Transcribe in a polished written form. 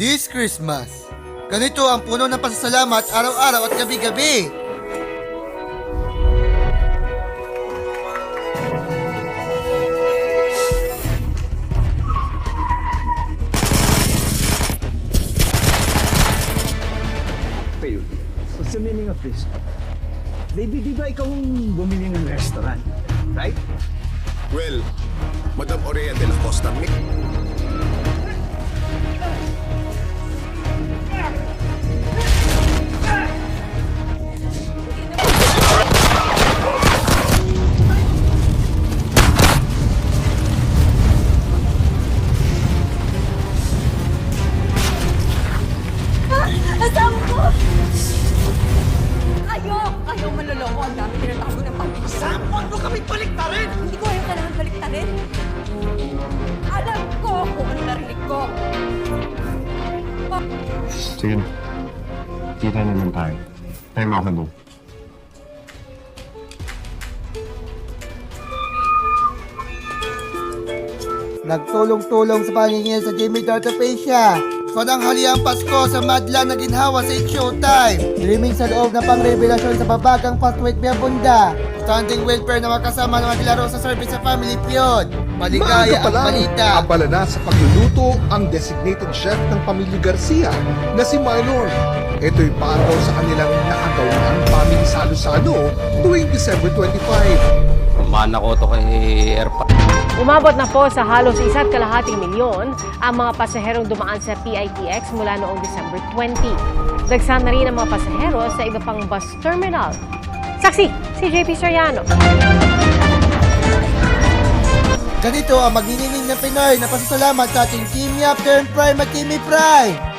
This Christmas, ganito ang puno ng pasasalamat araw-araw at gabi-gabi. Fail. What's the meaning of this? Baby, di ba ikaw ang bumili ng restaurant? Right? Well, Madam Aurea de la Costa, Asawa ko! Ayaw maloloko. Ang dami tinatago ng pamilya. Sam, huwag mo kami baliktarin! Hindi ko ayaw kailangan baliktarin. Alam ko kung ano narinig ko. Sige na. Kita naman tayo. Tayo mga kabo. Nagtulong-tulong sa pangingin sa Jimmy Tortopecia. Pananghali ang Pasko sa madla na ginhawa sa It's Showtime. Dreaming sa loob ng pangrevelasyon sa babagang Paswet Biabunda. Standing welfare na makasama ng maglaro sa service sa Family Feud. Maligaya Maaga pa ang lang, balita. abala na sa pagluluto ang designated chef ng pamilya Garcia na si Marlon. Ito'y para sa kanilang nakagawang family salo-salo tuwing December 25. Mana ko to kay Erpa. Umabot na po sa halos 1.5 milyon ang mga pasaherong dumaan sa PITX mula noong December 20. Dagsa na rin ang mga pasahero sa iba pang bus terminal. Saksi, si JP Soriano. Ganito ang magniningning ng Pinoy na pasasalamat sa ating Team Yap, Turn Prime at Team Prime.